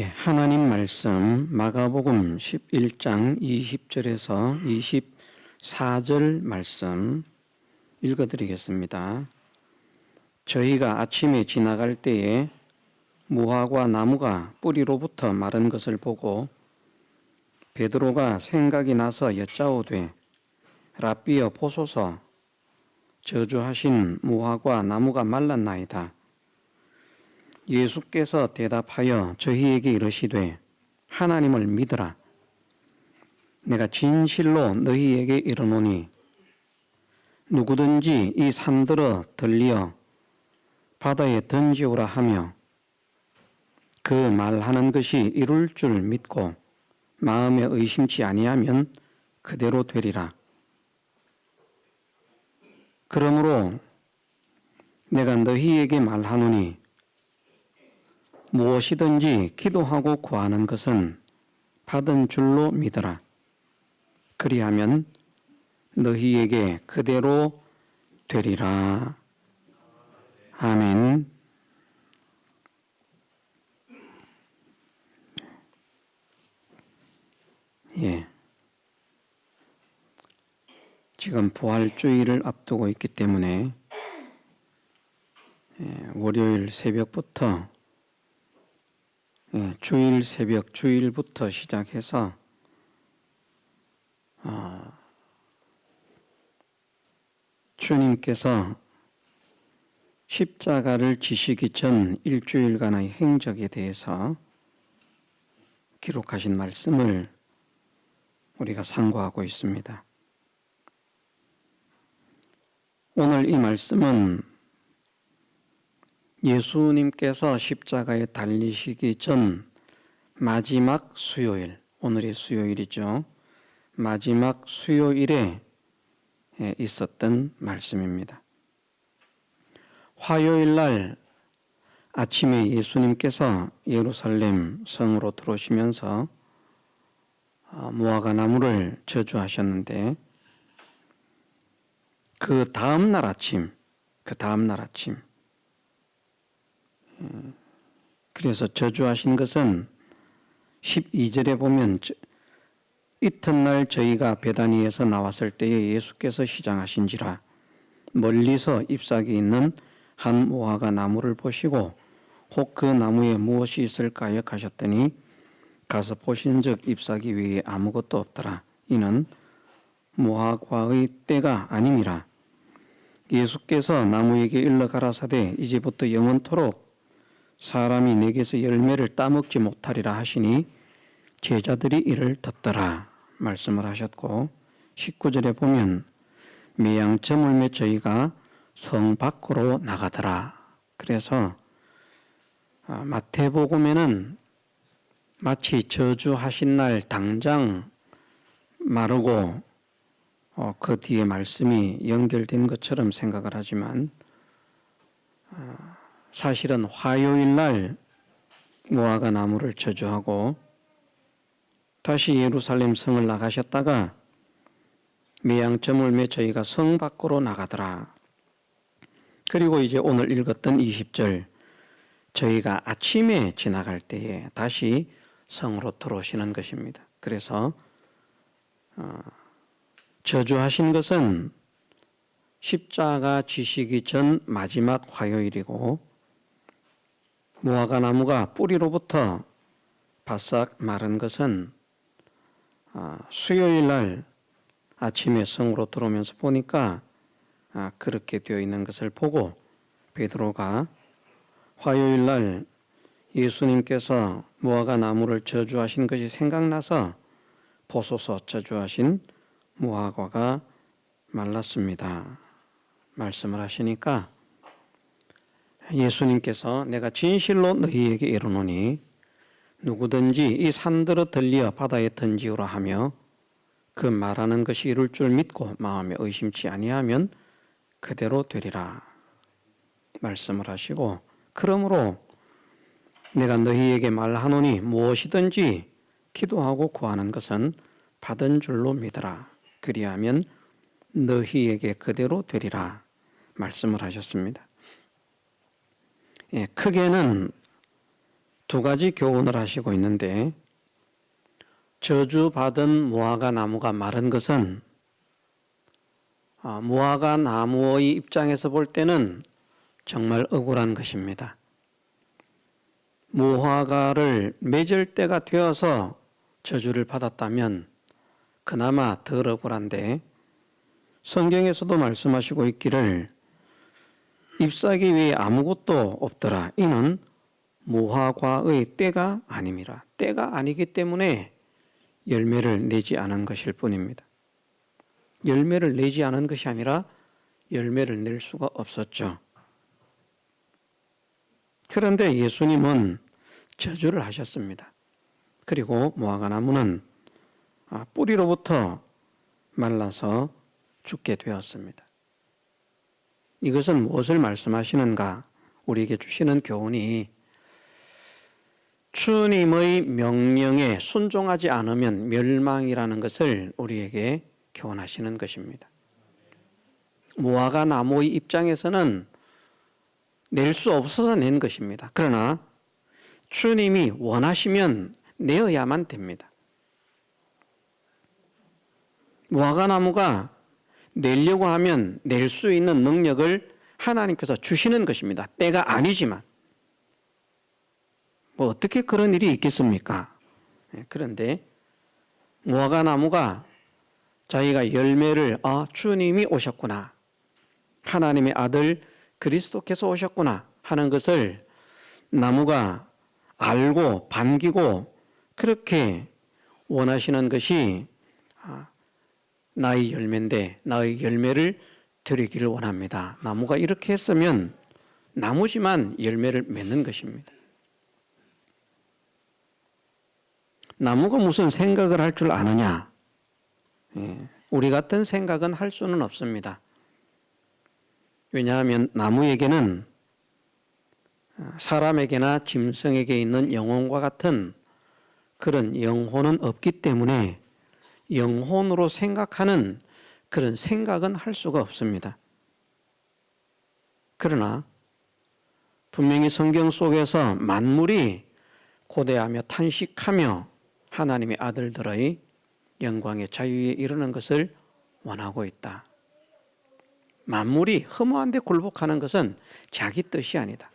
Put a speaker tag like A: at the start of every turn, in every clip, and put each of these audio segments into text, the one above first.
A: 하나님 말씀 마가복음 11장 20절에서 24절 말씀 읽어드리겠습니다. 저희가 아침에 지나갈 때에 무화과 나무가 뿌리로부터 마른 것을 보고 베드로가 생각이 나서 여짜오되 랍비여 보소서, 저주하신 무화과 나무가 말랐나이다. 예수께서 대답하여 저희에게 이르시되 하나님을 믿으라. 내가 진실로 너희에게 이르노니 누구든지 이 산들어 들리어 바다에 던지오라 하며 그 말하는 것이 이룰 줄 믿고 마음에 의심치 아니하면 그대로 되리라. 그러므로 내가 너희에게 말하노니 무엇이든지 기도하고 구하는 것은 받은 줄로 믿어라. 그리하면 너희에게 그대로 되리라. 아멘. 지금 부활주의를 앞두고 있기 때문에 월요일 새벽부터 주일 새벽, 주일부터 시작해서 주님께서 십자가를 지시기 전 일주일간의 행적에 대해서 기록하신 말씀을 우리가 상고하고 있습니다. 오늘 이 말씀은 예수님께서 십자가에 달리시기 전 마지막 수요일, 오늘이 수요일이죠. 마지막 수요일에 있었던 말씀입니다. 화요일 날 아침에 예수님께서 예루살렘 성으로 들어오시면서 무화과 나무를 저주하셨는데 그 다음 날 아침 그래서 저주하신 것은 12절에 보면 이튿날 저희가 베다니에서 나왔을 때에 예수께서 시장하신지라 멀리서 잎사귀 있는 한 무화과 나무를 보시고 혹 그 나무에 무엇이 있을까 하여 가셨더니 가서 보신즉 잎사귀 외에 아무것도 없더라. 이는 무화과의 때가 아님이라. 예수께서 나무에게 일러 가라사대 이제부터 영원토록 사람이 내게서 열매를 따먹지 못하리라 하시니 제자들이 이를 듣더라 말씀을 하셨고 19절에 보면 매양점을 매 저희가 성 밖으로 나가더라. 그래서 마태복음에는 마치 저주하신 날 당장 마르고 그 뒤에 말씀이 연결된 것처럼 생각을 하지만 사실은 화요일 날 무화과 나무를 저주하고 다시 예루살렘 성을 나가셨다가 매양점을 매 저희가 성 밖으로 나가더라. 그리고 이제 오늘 읽었던 20절 저희가 아침에 지나갈 때에 다시 성으로 들어오시는 것입니다. 그래서 저주하신 것은 십자가 지시기 전 마지막 화요일이고 무화과 나무가 뿌리로부터 바싹 마른 것은 수요일 날 아침에 성으로 들어오면서 보니까 그렇게 되어 있는 것을 보고 베드로가 화요일 날 예수님께서 무화과 나무를 저주하신 것이 생각나서 보소서, 저주하신 무화과가 말랐습니다 말씀을 하시니까 예수님께서 내가 진실로 너희에게 이르노니 누구든지 이 산들어 들리어 바다에 던지오라 하며 그 말하는 것이 이룰 줄 믿고 마음에 의심치 아니하면 그대로 되리라 말씀을 하시고 그러므로 내가 너희에게 말하노니 무엇이든지 기도하고 구하는 것은 받은 줄로 믿어라. 그리하면 너희에게 그대로 되리라 말씀을 하셨습니다. 크게는 두 가지 교훈을 하시고 있는데, 저주받은 무화과 나무가 마른 것은 무화과 나무의 입장에서 볼 때는 정말 억울한 것입니다. 무화과를 맺을 때가 되어서 저주를 받았다면 그나마 덜 억울한데, 성경에서도 말씀하시고 있기를 잎사귀 위에 아무것도 없더라. 이는 무화과의 때가 아님이라. 때가 아니기 때문에 열매를 내지 않은 것일 뿐입니다. 열매를 내지 않은 것이 아니라 열매를 낼 수가 없었죠. 그런데 예수님은 저주를 하셨습니다. 그리고 무화과 나무는 뿌리로부터 말라서 죽게 되었습니다. 이것은 무엇을 말씀하시는가? 우리에게 주시는 교훈이 주님의 명령에 순종하지 않으면 멸망이라는 것을 우리에게 교훈하시는 것입니다. 무화과 나무의 입장에서는 낼 수 없어서 낸 것입니다. 그러나 주님이 원하시면 내어야만 됩니다. 무화과 나무가 내려고 하면 낼 수 있는 능력을 하나님께서 주시는 것입니다. 때가 아니지만. 어떻게 그런 일이 있겠습니까? 그런데 무화과 나무가 자기가 열매를 주님이 오셨구나, 하나님의 아들 그리스도께서 오셨구나 하는 것을 나무가 알고 반기고 그렇게 원하시는 것이 나의 열매인데 나의 열매를 드리기를 원합니다. 나무가 이렇게 했으면 나무지만 열매를 맺는 것입니다. 나무가 무슨 생각을 할 줄 아느냐? 우리 같은 생각은 할 수는 없습니다. 왜냐하면 나무에게는 사람에게나 짐승에게 있는 영혼과 같은 그런 영혼은 없기 때문에 영혼으로 생각하는 그런 생각은 할 수가 없습니다. 그러나 분명히 성경 속에서 만물이 고대하며 탄식하며 하나님의 아들들의 영광의 자유에 이르는 것을 원하고 있다. 만물이 허무한 데 굴복하는 것은 자기 뜻이 아니다.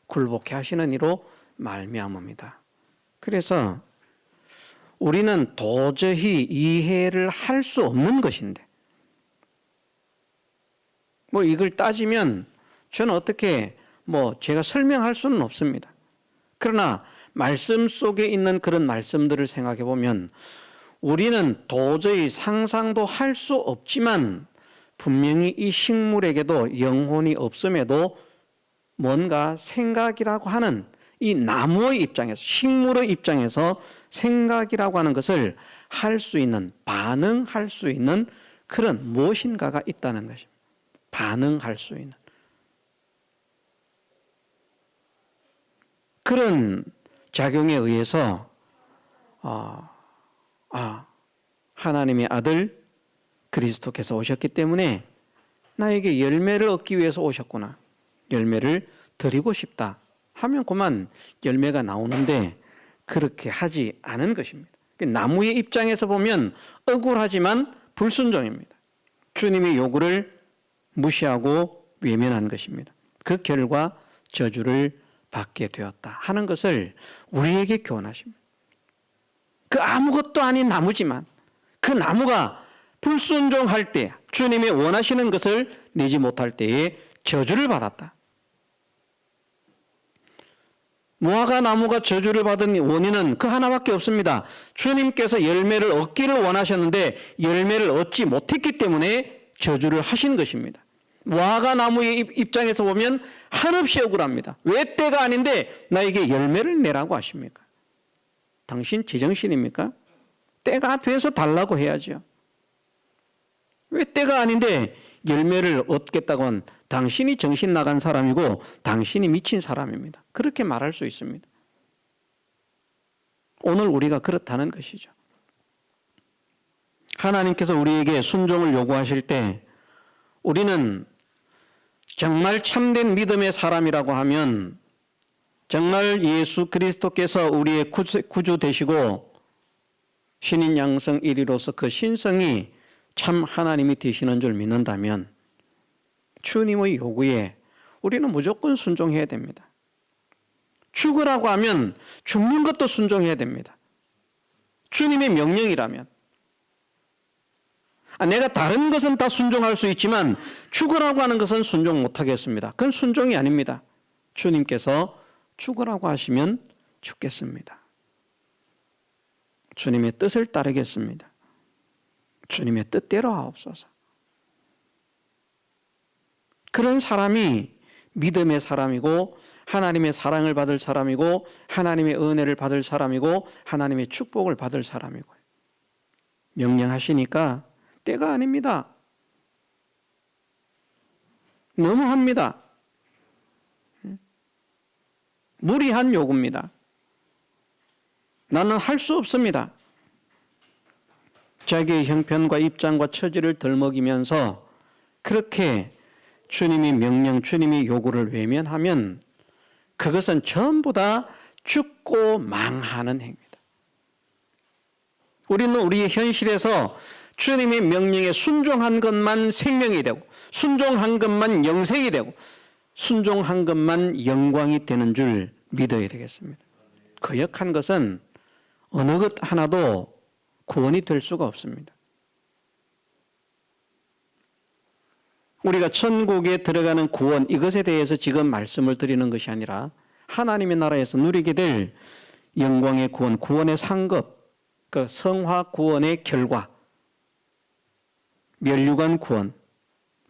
A: 굴복해 하시는 이로 말미암습니다. 그래서 우리는 도저히 이해를 할 수 없는 것인데, 이걸 따지면 저는 어떻게 제가 설명할 수는 없습니다. 그러나 말씀 속에 있는 그런 말씀들을 생각해 보면 우리는 도저히 상상도 할 수 없지만 분명히 이 식물에게도 영혼이 없음에도 뭔가 생각이라고 하는 이 나무의 입장에서, 식물의 입장에서 생각이라고 하는 것을 할 수 있는, 반응할 수 있는 그런 무엇인가가 있다는 것입니다. 반응할 수 있는 그런 작용에 의해서 하나님의 아들 그리스도께서 오셨기 때문에 나에게 열매를 얻기 위해서 오셨구나, 열매를 드리고 싶다 하면 그만 열매가 나오는데 그렇게 하지 않은 것입니다. 나무의 입장에서 보면 억울하지만 불순종입니다. 주님의 요구를 무시하고 외면한 것입니다. 그 결과 저주를 받게 되었다 하는 것을 우리에게 교훈하십니다. 그 아무것도 아닌 나무지만 그 나무가 불순종할 때, 주님이 원하시는 것을 내지 못할 때에 저주를 받았다. 무화과 나무가 저주를 받은 원인은 그 하나밖에 없습니다. 주님께서 열매를 얻기를 원하셨는데 열매를 얻지 못했기 때문에 저주를 하신 것입니다. 무화과 나무의 입장에서 보면 한없이 억울합니다. 왜 때가 아닌데 나에게 열매를 내라고 하십니까? 당신 제정신입니까? 때가 돼서 달라고 해야죠. 왜 때가 아닌데 열매를 얻겠다고 한 당신이 정신 나간 사람이고 당신이 미친 사람입니다. 그렇게 말할 수 있습니다. 오늘 우리가 그렇다는 것이죠. 하나님께서 우리에게 순종을 요구하실 때 우리는 정말 참된 믿음의 사람이라고 하면 정말 예수 그리스도께서 우리의 구주 되시고 신인 양성 1위로서 그 신성이 참 하나님이 되시는 줄 믿는다면 주님의 요구에 우리는 무조건 순종해야 됩니다. 죽으라고 하면 죽는 것도 순종해야 됩니다. 주님의 명령이라면. 내가 다른 것은 다 순종할 수 있지만 죽으라고 하는 것은 순종 못하겠습니다. 그건 순종이 아닙니다. 주님께서 죽으라고 하시면 죽겠습니다. 주님의 뜻을 따르겠습니다. 주님의 뜻대로 하옵소서. 그런 사람이 믿음의 사람이고 하나님의 사랑을 받을 사람이고 하나님의 은혜를 받을 사람이고 하나님의 축복을 받을 사람이고 명령하시니까 때가 아닙니다. 너무합니다. 무리한 요구입니다. 나는 할 수 없습니다. 자기의 형편과 입장과 처지를 덜먹이면서 그렇게 주님의 명령, 주님의 요구를 외면하면 그것은 전부 다 죽고 망하는 행위다. 우리는 우리의 현실에서 주님의 명령에 순종한 것만 생명이 되고 순종한 것만 영생이 되고 순종한 것만 영광이 되는 줄 믿어야 되겠습니다. 거역한 것은 어느 것 하나도 구원이 될 수가 없습니다. 우리가 천국에 들어가는 구원, 이것에 대해서 지금 말씀을 드리는 것이 아니라 하나님의 나라에서 누리게 될 영광의 구원, 구원의 상급, 그 성화 구원의 결과, 멸류관 구원,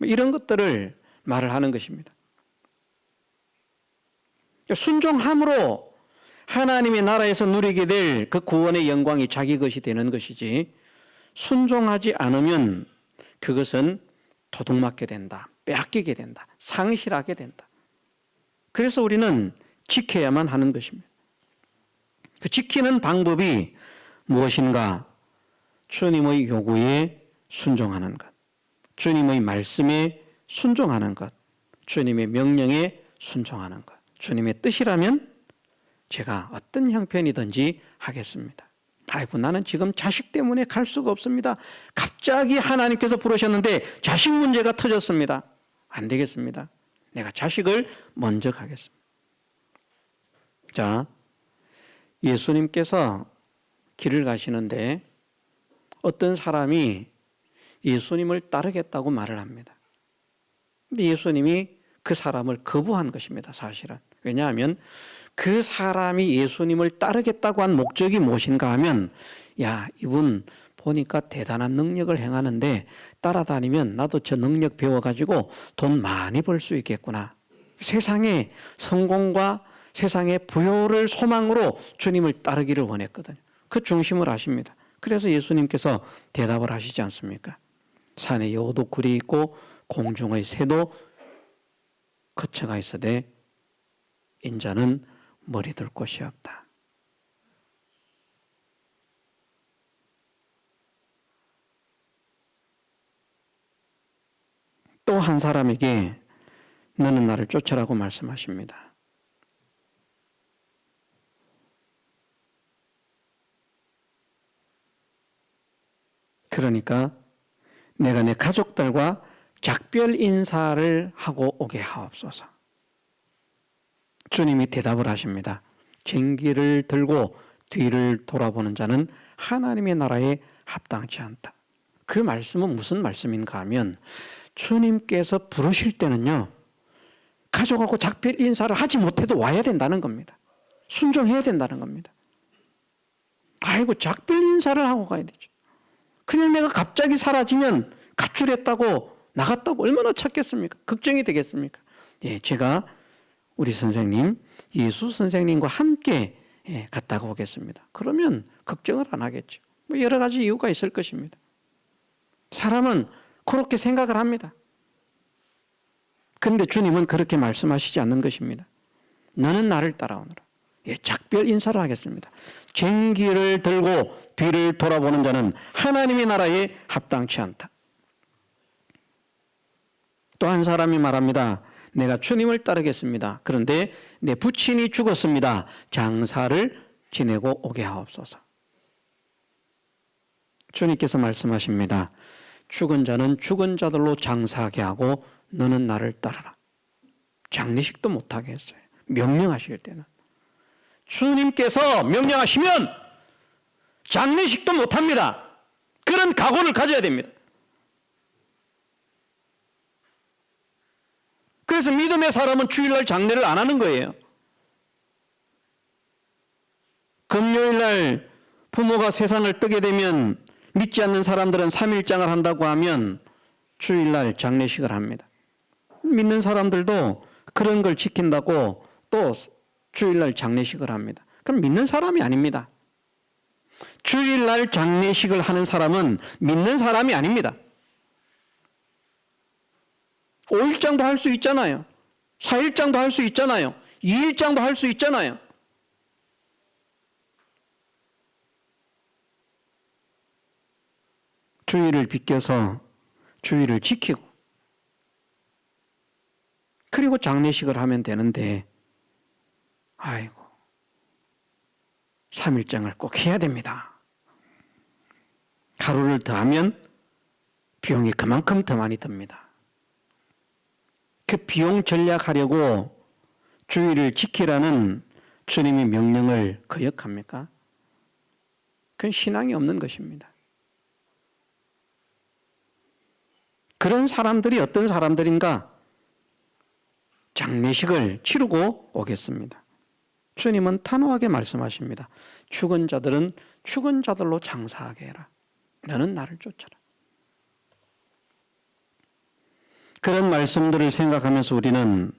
A: 이런 것들을 말을 하는 것입니다. 순종함으로 하나님의 나라에서 누리게 될 그 구원의 영광이 자기 것이 되는 것이지 순종하지 않으면 그것은 도둑맞게 된다, 빼앗기게 된다, 상실하게 된다. 그래서 우리는 지켜야만 하는 것입니다. 그 지키는 방법이 무엇인가? 주님의 요구에 순종하는 것, 주님의 말씀에 순종하는 것, 주님의 명령에 순종하는 것. 주님의 뜻이라면 제가 어떤 형편이든지 하겠습니다. 아이고, 나는 지금 자식 때문에 갈 수가 없습니다. 갑자기 하나님께서 부르셨는데 자식 문제가 터졌습니다. 안 되겠습니다. 내가 자식을 먼저 가겠습니다. 자, 예수님께서 길을 가시는데 어떤 사람이 예수님을 따르겠다고 말을 합니다. 근데 예수님이 그 사람을 거부한 것입니다, 사실은. 왜냐하면 그 사람이 예수님을 따르겠다고 한 목적이 무엇인가 하면, 야, 이분 보니까 대단한 능력을 행하는데 따라다니면 나도 저 능력 배워가지고 돈 많이 벌 수 있겠구나. 세상의 성공과 세상의 부요를 소망으로 주님을 따르기를 원했거든요. 그 중심을 아십니다. 그래서 예수님께서 대답을 하시지 않습니까? 산에 여우도 굴이 있고 공중의 새도 거처가 있으되 인자는 머리 둘 곳이 없다. 또 한 사람에게 너는 나를 쫓으라고 말씀하십니다. 그러니까 내가 내 가족들과 작별 인사를 하고 오게 하옵소서. 주님이 대답을 하십니다. 쟁기를 들고 뒤를 돌아보는 자는 하나님의 나라에 합당치 않다. 그 말씀은 무슨 말씀인가 하면 주님께서 부르실 때는요, 가족하고 작별 인사를 하지 못해도 와야 된다는 겁니다. 순종해야 된다는 겁니다. 아이고, 작별 인사를 하고 가야 되죠. 그냥 내가 갑자기 사라지면 가출했다고 나갔다고 얼마나 찾겠습니까? 걱정이 되겠습니까? 예, 제가 우리 선생님, 예수 선생님과 함께 갔다가 오겠습니다. 그러면 걱정을 안 하겠죠. 뭐 여러 가지 이유가 있을 것입니다. 사람은 그렇게 생각을 합니다. 그런데 주님은 그렇게 말씀하시지 않는 것입니다. 너는 나를 따라오너라. 예, 작별 인사를 하겠습니다. 쟁기를 들고 뒤를 돌아보는 자는 하나님의 나라에 합당치 않다. 또 한 사람이 말합니다. 내가 주님을 따르겠습니다. 그런데 내 부친이 죽었습니다. 장사를 지내고 오게 하옵소서. 주님께서 말씀하십니다. 죽은 자는 죽은 자들로 장사하게 하고 너는 나를 따르라. 장례식도 못하게 했어요. 명령하실 때는. 주님께서 명령하시면 장례식도 못합니다. 그런 각오를 가져야 됩니다. 그래서 믿음의 사람은 주일날 장례를 안 하는 거예요. 금요일날 부모가 세상을 뜨게 되면 믿지 않는 사람들은 3일장을 한다고 하면 주일날 장례식을 합니다. 믿는 사람들도 그런 걸 지킨다고 또 주일날 장례식을 합니다. 그럼 믿는 사람이 아닙니다. 주일날 장례식을 하는 사람은 믿는 사람이 아닙니다. 5일장도 할 수 있잖아요. 4일장도 할 수 있잖아요. 2일장도 할 수 있잖아요. 주일을 비껴서 주일을 지키고 그리고 장례식을 하면 되는데 아이고 3일장을 꼭 해야 됩니다. 하루를 더 하면 비용이 그만큼 더 많이 듭니다. 그 비용 전략하려고 주일을 지키라는 주님의 명령을 거역합니까? 그건 신앙이 없는 것입니다. 그런 사람들이 어떤 사람들인가? 장례식을 치르고 오겠습니다. 주님은 단호하게 말씀하십니다. 죽은 자들은 죽은 자들로 장사하게 해라. 너는 나를 쫓아라. 그런 말씀들을 생각하면서 우리는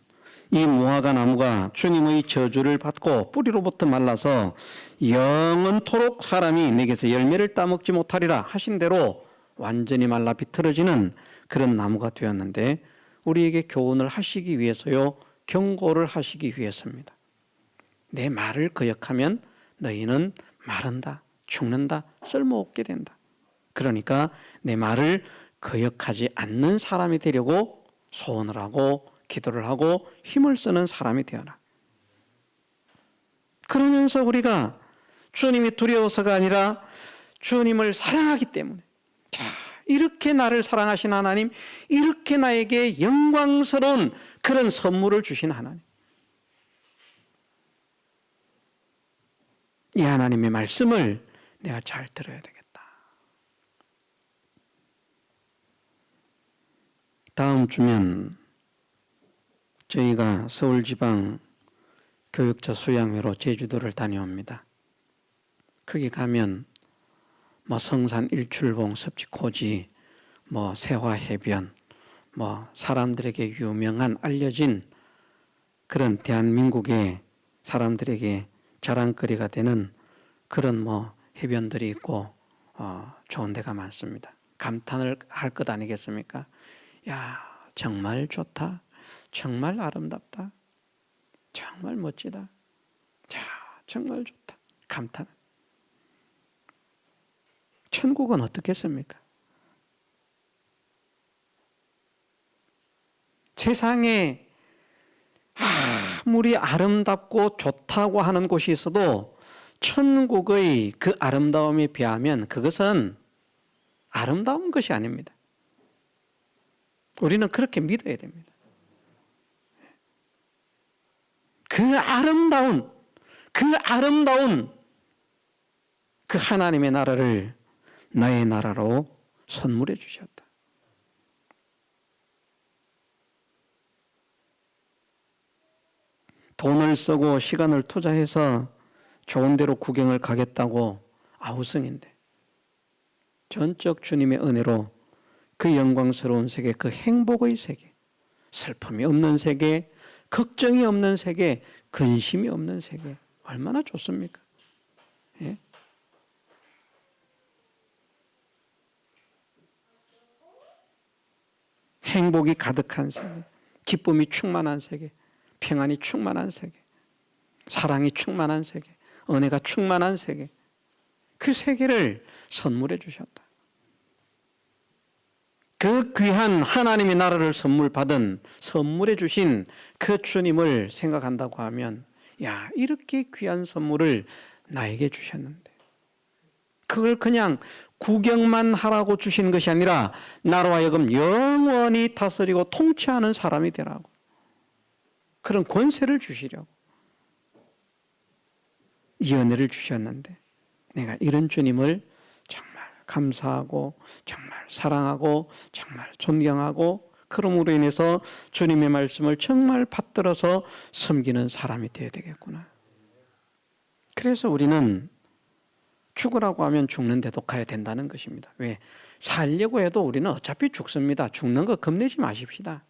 A: 이 무화과 나무가 주님의 저주를 받고 뿌리로부터 말라서 영원토록 사람이 내게서 열매를 따먹지 못하리라 하신 대로 완전히 말라 비틀어지는 그런 나무가 되었는데 우리에게 교훈을 하시기 위해서요, 경고를 하시기 위해서입니다. 내 말을 거역하면 너희는 마른다, 죽는다, 쓸모없게 된다. 그러니까 내 말을 거역하지 않는 사람이 되려고 소원을 하고 기도를 하고 힘을 쓰는 사람이 되어라. 그러면서 우리가 주님이 두려워서가 아니라 주님을 사랑하기 때문에, 자, 이렇게 나를 사랑하신 하나님, 이렇게 나에게 영광스러운 그런 선물을 주신 하나님, 이 하나님의 말씀을 내가 잘 들어야 되겠다. 다음 주면 저희가 서울지방 교육자 수양회로 제주도를 다녀옵니다. 거기 가면 성산 일출봉 섭지코지, 세화해변, 사람들에게 유명한 알려진 그런 대한민국의 사람들에게 자랑거리가 되는 그런 해변들이 있고 좋은 데가 많습니다. 감탄을 할 것 아니겠습니까? 야, 정말 좋다. 정말 아름답다. 정말 멋지다. 자, 정말 좋다. 감탄. 천국은 어떻겠습니까? 세상에 아무리 아름답고 좋다고 하는 곳이 있어도 천국의 그 아름다움에 비하면 그것은 아름다운 것이 아닙니다. 우리는 그렇게 믿어야 됩니다. 그 아름다운 그 하나님의 나라를 나의 나라로 선물해 주셨다. 돈을 쓰고 시간을 투자해서 좋은 데로 구경을 가겠다고 아우성인데 전적 주님의 은혜로 그 영광스러운 세계, 그 행복의 세계, 슬픔이 없는 세계, 걱정이 없는 세계, 근심이 없는 세계, 얼마나 좋습니까? 예? 행복이 가득한 세계, 기쁨이 충만한 세계, 평안이 충만한 세계, 사랑이 충만한 세계, 은혜가 충만한 세계, 그 세계를 선물해 주셨다. 그 귀한 하나님의 나라를 선물 받은, 선물해 주신 그 주님을 생각한다고 하면, 야, 이렇게 귀한 선물을 나에게 주셨는데, 그걸 그냥 구경만 하라고 주신 것이 아니라 나로 하여금 영원히 다스리고 통치하는 사람이 되라고, 그런 권세를 주시려고 이 은혜를 주셨는데, 내가 이런 주님을 정말 감사하고 정말 사랑하고 정말 존경하고, 그러므로 인해서 주님의 말씀을 정말 받들어서 섬기는 사람이 되어야 되겠구나. 그래서 우리는 죽으라고 하면 죽는데도 가야 된다는 것입니다. 왜? 살려고 해도 우리는 어차피 죽습니다. 죽는 거 겁내지 마십시다.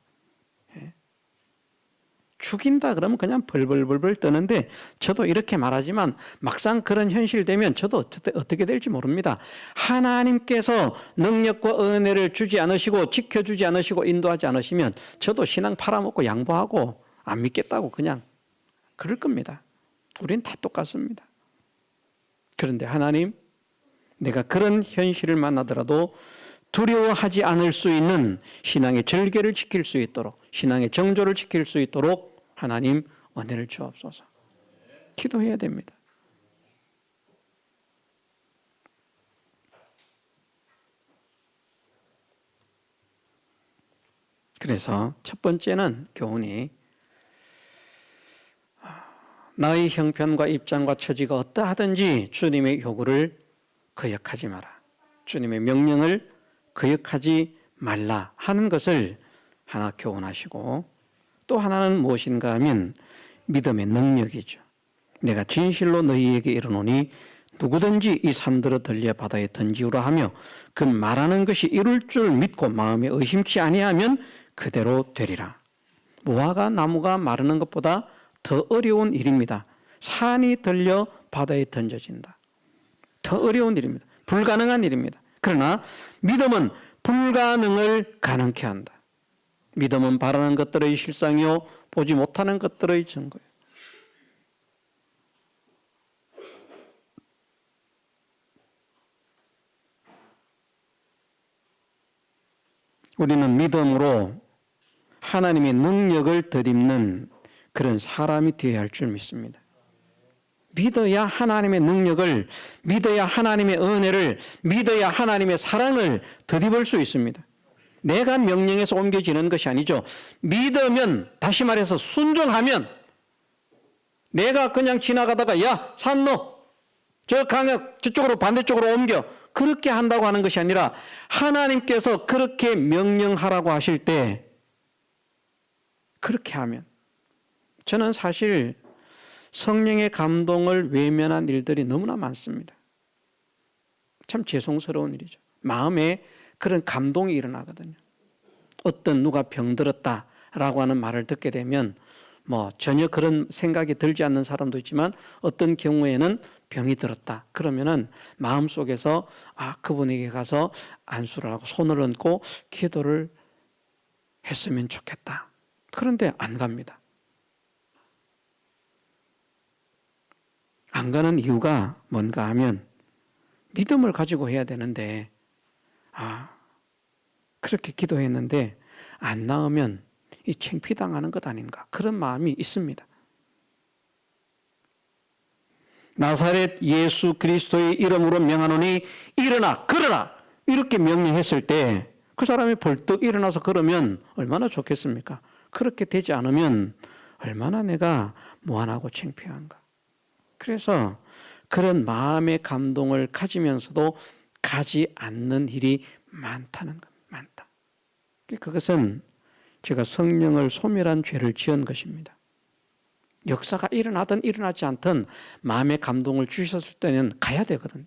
A: 죽인다 그러면 그냥 벌벌벌벌 떠는데, 저도 이렇게 말하지만 막상 그런 현실 되면 저도 어떻게 될지 모릅니다. 하나님께서 능력과 은혜를 주지 않으시고 지켜주지 않으시고 인도하지 않으시면 저도 신앙 팔아먹고 양보하고 안 믿겠다고 그냥 그럴 겁니다. 우린 다 똑같습니다. 그런데 하나님, 내가 그런 현실을 만나더라도 두려워하지 않을 수 있는 신앙의 절개를 지킬 수 있도록, 신앙의 정조를 지킬 수 있도록 하나님 은혜를 주옵소서. 기도해야 됩니다. 그래서 첫 번째는 교훈이, 나의 형편과 입장과 처지가 어떠하든지 주님의 요구를 거역하지 마라, 주님의 명령을 거역하지 말라 하는 것을 하나 교훈하시고, 또 하나는 무엇인가 하면 믿음의 능력이죠. 내가 진실로 너희에게 이르노니 누구든지 이 산들어 들려 바다에 던지우라 하며 그 말하는 것이 이룰 줄 믿고 마음에 의심치 아니하면 그대로 되리라. 무화과 나무가 마르는 것보다 더 어려운 일입니다. 산이 들려 바다에 던져진다. 더 어려운 일입니다. 불가능한 일입니다. 그러나 믿음은 불가능을 가능케 한다. 믿음은 바라는 것들의 실상이요 보지 못하는 것들의 증거예요. 우리는 믿음으로 하나님의 능력을 덧입는 그런 사람이 되어야 할 줄 믿습니다. 믿어야 하나님의 능력을, 믿어야 하나님의 은혜를, 믿어야 하나님의 사랑을 덧입을 수 있습니다. 내가 명령해서 옮겨지는 것이 아니죠. 믿으면, 다시 말해서 순종하면, 내가 그냥 지나가다가 야 산노 저 강역 저쪽으로 반대쪽으로 옮겨, 그렇게 한다고 하는 것이 아니라 하나님께서 그렇게 명령하라고 하실 때 그렇게 하면, 저는 사실 성령의 감동을 외면한 일들이 너무나 많습니다. 참 죄송스러운 일이죠. 마음에 그런 감동이 일어나거든요. 어떤 누가 병들었다라고 하는 말을 듣게 되면 전혀 그런 생각이 들지 않는 사람도 있지만, 어떤 경우에는 병이 들었다 그러면은 마음속에서 그분에게 가서 안수를 하고 손을 얹고 기도를 했으면 좋겠다. 그런데 안 갑니다. 안 가는 이유가 뭔가 하면, 믿음을 가지고 해야 되는데 그렇게 기도했는데 안 나오면 이 창피당하는 것 아닌가, 그런 마음이 있습니다. 나사렛 예수 그리스도의 이름으로 명하노니 일어나 걸어라, 이렇게 명령했을 때 그 사람이 벌떡 일어나서 걸으면 얼마나 좋겠습니까? 그렇게 되지 않으면 얼마나 내가 무안하고 창피한가. 그래서 그런 마음의 감동을 가지면서도 가지 않는 일이 많다는 것, 많다. 그것은 제가 성령을 소멸한 죄를 지은 것입니다. 역사가 일어나든 일어나지 않든 마음의 감동을 주셨을 때는 가야 되거든요.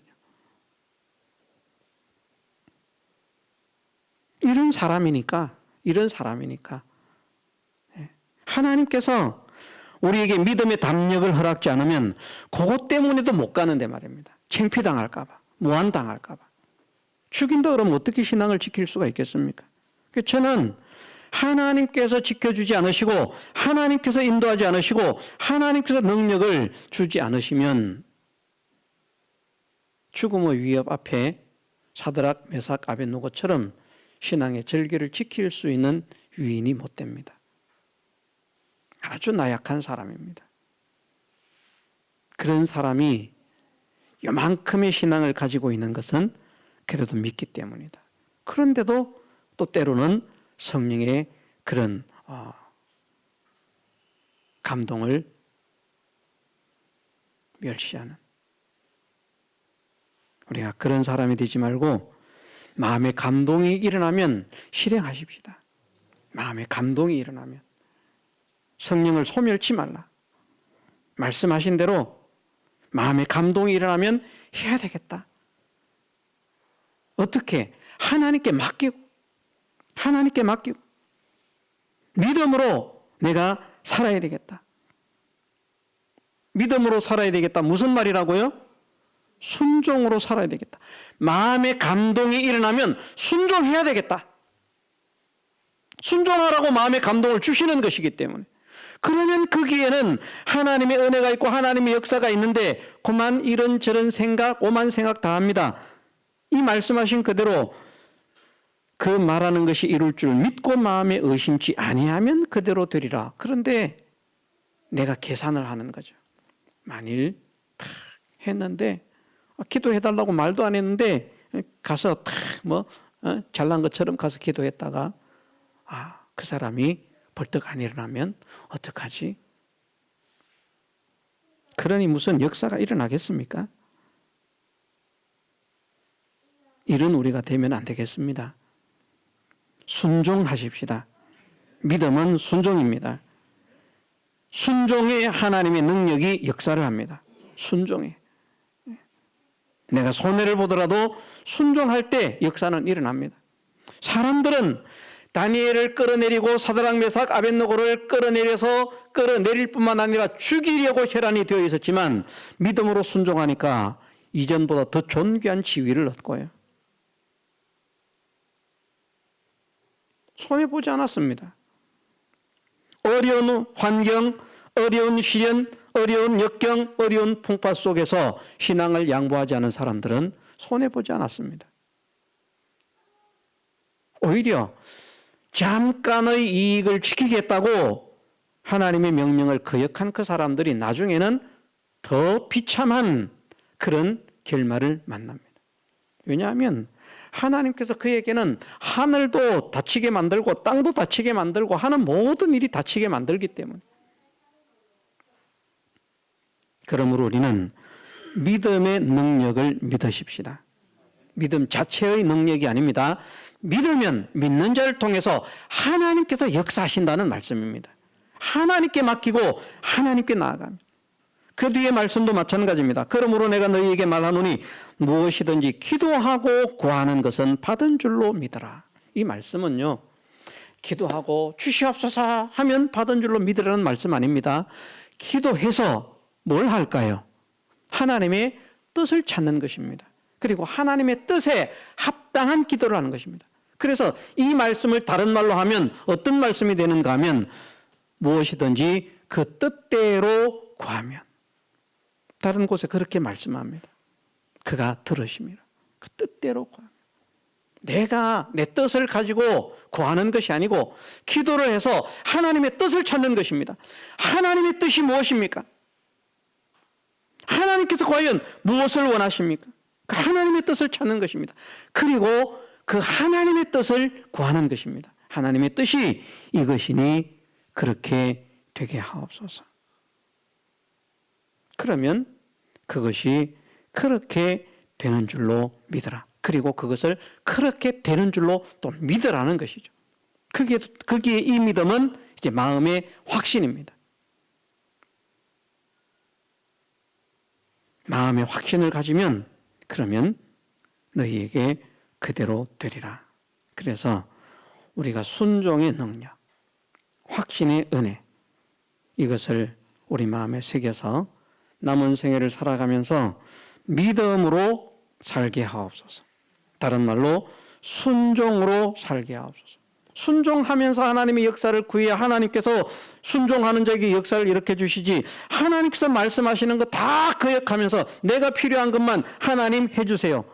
A: 이런 사람이니까 하나님께서 우리에게 믿음의 담력을 허락지 않으면 그것 때문에도 못 가는데 말입니다. 창피당할까 봐, 무안당할까 봐. 죽인다 그러면 어떻게 신앙을 지킬 수가 있겠습니까? 저는 하나님께서 지켜주지 않으시고, 하나님께서 인도하지 않으시고, 하나님께서 능력을 주지 않으시면 죽음의 위협 앞에 사드락, 메삭, 아벳노고처럼 신앙의 절기를 지킬 수 있는 유인이 못 됩니다. 아주 나약한 사람입니다. 그런 사람이 요만큼의 신앙을 가지고 있는 것은 그래도 믿기 때문이다. 그런데도 또 때로는 성령의 그런 감동을 멸시하는, 우리가 그런 사람이 되지 말고 마음의 감동이 일어나면 실행하십시다. 마음의 감동이 일어나면 성령을 소멸치 말라. 말씀하신 대로 마음의 감동이 일어나면 해야 되겠다. 어떻게? 하나님께 맡기고 믿음으로 내가 살아야 되겠다. 믿음으로 살아야 되겠다. 무슨 말이라고요? 순종으로 살아야 되겠다. 마음의 감동이 일어나면 순종해야 되겠다. 순종하라고 마음의 감동을 주시는 것이기 때문에. 그러면 거기에는 하나님의 은혜가 있고 하나님의 역사가 있는데 그만 이런저런 생각, 오만 생각 다 합니다. 이 말씀하신 그대로 그 말하는 것이 이룰 줄 믿고 마음에 의심치 아니하면 그대로 되리라. 그런데 내가 계산을 하는 거죠. 만일 탁 했는데 기도해달라고 말도 안 했는데 가서 탁 잘난 것처럼 가서 기도했다가 그 사람이 벌떡 안 일어나면 어떡하지? 그러니 무슨 역사가 일어나겠습니까? 이런 우리가 되면 안 되겠습니다. 순종하십시다. 믿음은 순종입니다. 순종에 하나님의 능력이 역사를 합니다. 순종에. 내가 손해를 보더라도 순종할 때 역사는 일어납니다. 사람들은 다니엘을 끌어내리고 사드락 메삭 아벳느고를 끌어내릴 뿐만 아니라 죽이려고 혈안이 되어 있었지만 믿음으로 순종하니까 이전보다 더 존귀한 지위를 얻고요. 손해보지 않았습니다. 어려운 환경, 어려운 시련, 어려운 역경, 어려운 풍파 속에서 신앙을 양보하지 않은 사람들은 손해보지 않았습니다. 오히려 잠깐의 이익을 지키겠다고 하나님의 명령을 거역한 그 사람들이 나중에는 더 비참한 그런 결말을 만납니다. 왜냐하면 하나님께서 그에게는 하늘도 다치게 만들고 땅도 다치게 만들고 하는 모든 일이 다치게 만들기 때문에. 그러므로 우리는 믿음의 능력을 믿으십시다. 믿음 자체의 능력이 아닙니다. 믿으면 믿는 자를 통해서 하나님께서 역사하신다는 말씀입니다. 하나님께 맡기고 하나님께 나아가면. 그 뒤에 말씀도 마찬가지입니다. 그러므로 내가 너희에게 말하노니 무엇이든지 기도하고 구하는 것은 받은 줄로 믿어라. 이 말씀은요, 기도하고 주시옵소서 하면 받은 줄로 믿으라는 말씀 아닙니다. 기도해서 뭘 할까요? 하나님의 뜻을 찾는 것입니다. 그리고 하나님의 뜻에 합당한 기도를 하는 것입니다. 그래서 이 말씀을 다른 말로 하면 어떤 말씀이 되는가 하면 무엇이든지 그 뜻대로 구하면. 다른 곳에 그렇게 말씀합니다. 그가 들으심이라. 그 뜻대로 구하면. 내가 내 뜻을 가지고 구하는 것이 아니고 기도를 해서 하나님의 뜻을 찾는 것입니다. 하나님의 뜻이 무엇입니까? 하나님께서 과연 무엇을 원하십니까? 그 하나님의 뜻을 찾는 것입니다. 그리고 그 하나님의 뜻을 구하는 것입니다. 하나님의 뜻이 이것이니 그렇게 되게 하옵소서. 그러면 그것이 그렇게 되는 줄로 믿어라. 그리고 그것을 그렇게 되는 줄로 또 믿으라는 것이죠. 거기에 이 믿음은 이제 마음의 확신입니다. 마음의 확신을 가지면 그러면 너희에게 그대로 되리라. 그래서 우리가 순종의 능력, 확신의 은혜, 이것을 우리 마음에 새겨서 남은 생애를 살아가면서 믿음으로 살게 하옵소서. 다른 말로 순종으로 살게 하옵소서. 순종하면서 하나님의 역사를 구해야 하나님께서 순종하는 자에게 역사를 일으켜 주시지, 하나님께서 말씀하시는 거 다 거역하면서 내가 필요한 것만 하나님 해주세요.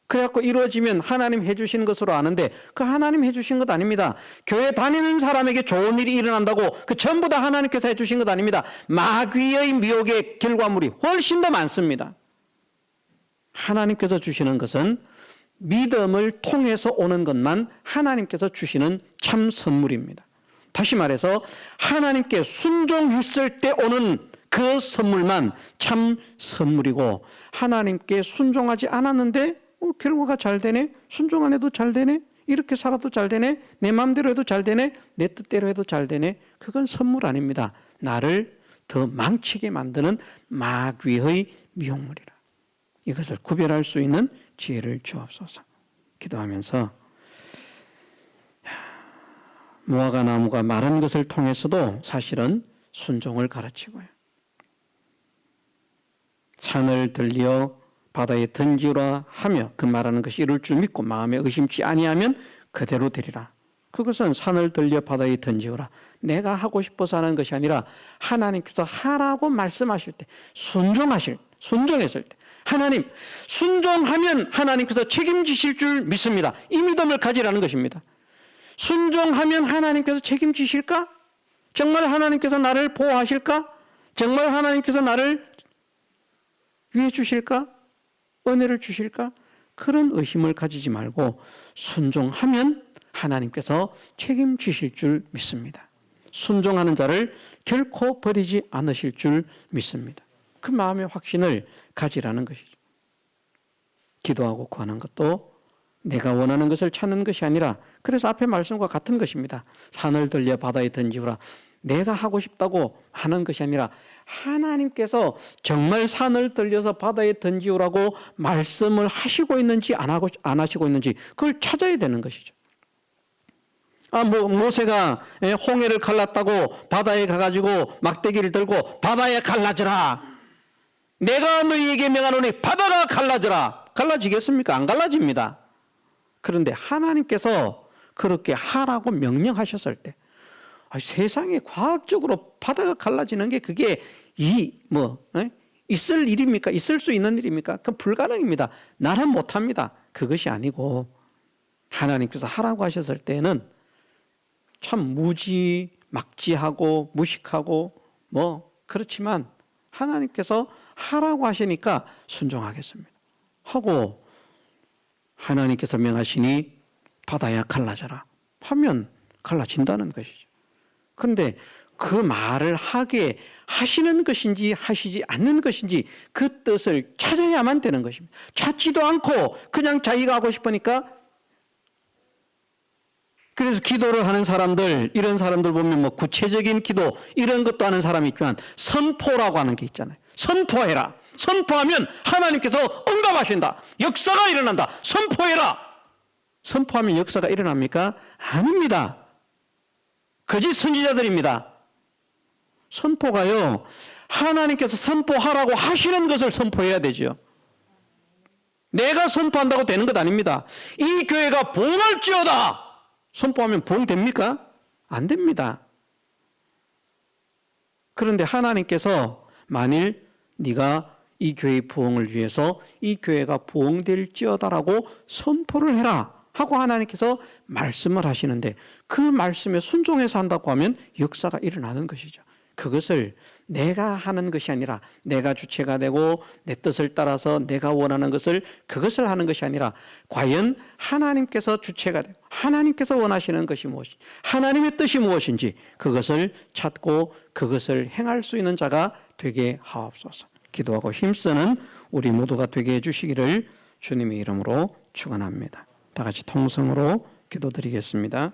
A: 그래갖고 이루어지면 하나님 해주신 것으로 아는데 그 하나님 해주신 것 아닙니다. 교회 다니는 사람에게 좋은 일이 일어난다고 그 전부 다 하나님께서 해주신 것 아닙니다. 마귀의 미혹의 결과물이 훨씬 더 많습니다. 하나님께서 주시는 것은 믿음을 통해서 오는 것만 하나님께서 주시는 참 선물입니다. 다시 말해서 하나님께 순종했을 때 오는 그 선물만 참 선물이고, 하나님께 순종하지 않았는데 결과가 잘 되네, 순종 안 해도 잘 되네, 이렇게 살아도 잘 되네, 내 마음대로 해도 잘 되네, 내 뜻대로 해도 잘 되네, 그건 선물 아닙니다. 나를 더 망치게 만드는 마귀의 미혹물이라. 이것을 구별할 수 있는 지혜를 주옵소서. 기도하면서 무화과 나무가 마른 것을 통해서도 사실은 순종을 가르치고요. 산을 들려 바다에 던지라 하며 그 말하는 것이 이룰 줄 믿고 마음에 의심치 아니하면 그대로 되리라. 그것은 산을 들려 바다에 던지라, 내가 하고 싶어서 하는 것이 아니라 하나님께서 하라고 말씀하실 때, 순종했을 때, 하나님 순종하면 하나님께서 책임지실 줄 믿습니다. 이 믿음을 가지라는 것입니다. 순종하면 하나님께서 책임지실까? 정말 하나님께서 나를 보호하실까? 정말 하나님께서 나를 위해 주실까? 은혜를 주실까? 그런 의심을 가지지 말고 순종하면 하나님께서 책임지실 줄 믿습니다. 순종하는 자를 결코 버리지 않으실 줄 믿습니다. 그 마음의 확신을 가지라는 것이죠. 기도하고 구하는 것도 내가 원하는 것을 찾는 것이 아니라, 그래서 앞에 말씀과 같은 것입니다. 산을 들려 바다에 던지우라, 내가 하고 싶다고 하는 것이 아니라 하나님께서 정말 산을 들려서 바다에 던지우라고 말씀을 하시고 있는지 안 하시고 있는지 그걸 찾아야 되는 것이죠. 모세가 홍해를 갈랐다고 바다에 가가지고 막대기를 들고 바다에 갈라져라, 내가 너희에게 명하노니 바다가 갈라져라. 갈라지겠습니까? 안 갈라집니다. 그런데 하나님께서 그렇게 하라고 명령하셨을 때, 세상에 과학적으로 바다가 갈라지는 게 그게 있을 일입니까? 있을 수 있는 일입니까? 그건 불가능입니다. 나는 못합니다. 그것이 아니고 하나님께서 하라고 하셨을 때는 참 무지막지하고 무식하고 그렇지만 하나님께서 하라고 하시니까 순종하겠습니다 하고, 하나님께서 명하시니 바다야 갈라져라 하면 갈라진다는 것이죠. 그런데 그 말을 하게 하시는 것인지 하시지 않는 것인지 그 뜻을 찾아야만 되는 것입니다. 찾지도 않고 그냥 자기가 하고 싶으니까, 그래서 기도를 하는 사람들, 이런 사람들 보면 구체적인 기도 이런 것도 하는 사람이 있지만 선포라고 하는 게 있잖아요. 선포해라. 선포하면 하나님께서 응답하신다. 역사가 일어난다. 선포해라. 선포하면 역사가 일어납니까? 아닙니다. 거짓 선지자들입니다. 선포가요, 하나님께서 선포하라고 하시는 것을 선포해야 되죠. 내가 선포한다고 되는 것 아닙니다. 이 교회가 부흥할지어다 선포하면 부흥됩니까? 안 됩니다. 그런데 하나님께서 만일 네가 이 교회의 부흥을 위해서 이 교회가 부흥될지어다라고 선포를 해라 하고 하나님께서 말씀을 하시는데, 그 말씀에 순종해서 한다고 하면 역사가 일어나는 것이죠. 그것을 내가 하는 것이 아니라, 내가 주체가 되고 내 뜻을 따라서 내가 원하는 것을, 그것을 하는 것이 아니라 과연 하나님께서 주체가 되고 하나님께서 원하시는 것이 무엇인지, 하나님의 뜻이 무엇인지 그것을 찾고 그것을 행할 수 있는 자가 되게 하옵소서. 기도하고 힘쓰는 우리 모두가 되게 해주시기를 주님의 이름으로 축원합니다. 다 같이 통성으로 기도드리겠습니다.